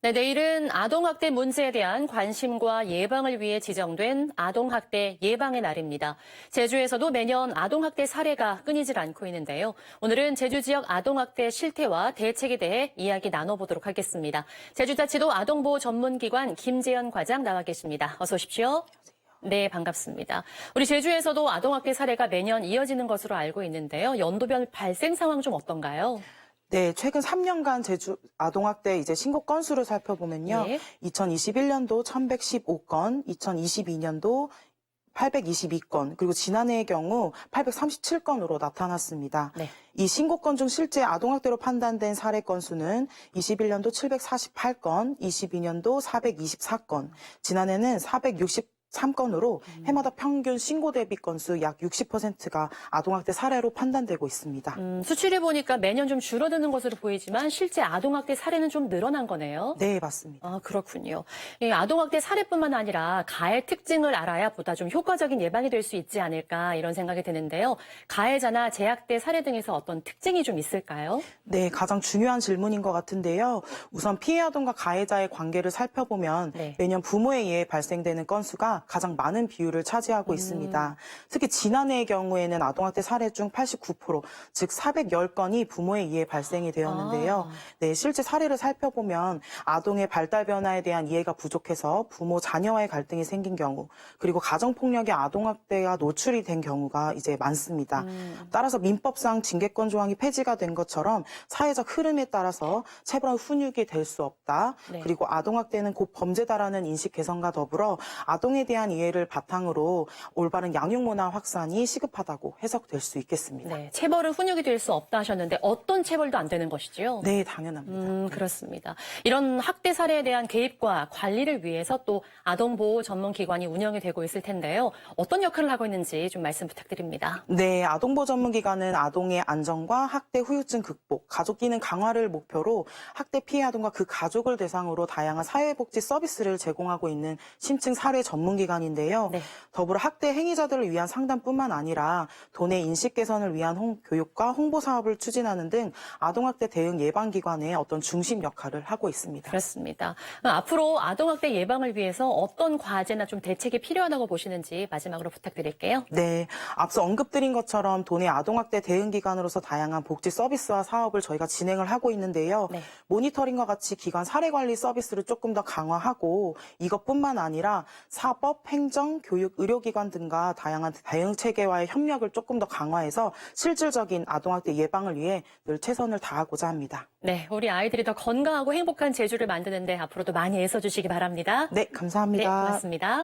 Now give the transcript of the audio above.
네, 내일은 아동학대 문제에 대한 관심과 예방을 위해 지정된 아동학대 예방의 날입니다. 제주에서도 매년 아동학대 사례가 끊이질 않고 있는데요. 오늘은 제주 지역 아동학대 실태와 대책에 대해 이야기 나눠보도록 하겠습니다. 제주자치도 아동보호 전문기관 김재현 과장 나와 계십니다. 어서 오십시오. 네, 반갑습니다. 우리 제주에서도 아동학대 사례가 매년 이어지는 것으로 알고 있는데요. 연도별 발생 상황 좀 어떤가요? 네, 최근 3년간 제주 아동학대 신고 건수를 살펴보면요. 네. 2021년도 1115건, 2022년도 822건, 그리고 지난해의 경우 837건으로 나타났습니다. 네. 이 신고건 중 실제 아동학대로 판단된 사례 건수는 21년도 748건, 22년도 424건, 지난해는 463건으로 해마다 평균 신고 대비 건수 약 60%가 아동학대 사례로 판단되고 있습니다. 수치를 보니까 매년 좀 줄어드는 것으로 보이지만 실제 아동학대 사례는 좀 늘어난 거네요. 네, 맞습니다. 아, 그렇군요. 이 아동학대 사례뿐만 아니라 가해 특징을 알아야 보다 좀 효과적인 예방이 될 수 있지 않을까 이런 생각이 드는데요. 가해자나 재학대 사례 등에서 어떤 특징이 좀 있을까요? 네, 가장 중요한 질문인 것 같은데요. 우선 피해 아동과 가해자의 관계를 살펴보면 네. 매년 부모에 의해 발생되는 건수가 가장 많은 비율을 차지하고 있습니다. 특히 지난해의 경우에는 아동학대 사례 중 89%, 즉 410건이 부모에 의해 발생이 되었는데요. 네, 실제 사례를 살펴보면 아동의 발달 변화에 대한 이해가 부족해서 부모 자녀와의 갈등이 생긴 경우, 그리고 가정폭력의 아동학대가 노출이 된 경우가 많습니다. 따라서 민법상 징계권 조항이 폐지가 된 것처럼 사회적 흐름에 따라서 체벌 훈육이 될 수 없다. 네. 그리고 아동학대는 곧 범죄다라는 인식 개선과 더불어 아동에 대한 이해를 바탕으로 올바른 양육 문화 확산이 시급하다고 해석될 수 있겠습니다. 네, 체벌은 훈육이 될 수 없다 하셨는데 어떤 체벌도 안 되는 것이죠? 네, 당연합니다. 그렇습니다. 이런 학대 사례에 대한 개입과 관리를 위해서 또 아동보호 전문기관이 운영이 되고 있을 텐데요. 어떤 역할을 하고 있는지 좀 말씀 부탁드립니다. 네, 아동보호 전문기관은 아동의 안전과 학대 후유증 극복, 가족 기능 강화를 목표로 학대 피해 아동과 그 가족을 대상으로 다양한 사회복지 서비스를 제공하고 있는 심층 사례 전문기관인데요. 네. 더불어 학대 행위자들을 위한 상담뿐만 아니라 도내 인식 개선을 위한 교육과 홍보 사업을 추진하는 등 아동학대 대응 예방기관의 어떤 중심 역할을 하고 있습니다. 그렇습니다. 앞으로 아동학대 예방을 위해서 어떤 과제나 좀 대책이 필요하다고 보시는지 마지막으로 부탁드릴게요. 네, 앞서 언급드린 것처럼 도내 아동학대 대응기관으로서 다양한 복지 서비스와 사업을 저희가 진행을 하고 있는데요. 네. 모니터링과 같이 기관 사례관리 서비스를 조금 더 강화하고 이것뿐만 아니라 사법, 행정, 교육, 의료기관 등과 다양한 대응체계와의 협력을 조금 더 강화해서 실질적인 아동학대 예방을 위해 늘 최선을 다하고자 합니다. 네, 우리 아이들이 더 건강하고 행복한 제주를 만드는데 앞으로도 많이 애써주시기 바랍니다. 네, 감사합니다. 네, 고맙습니다.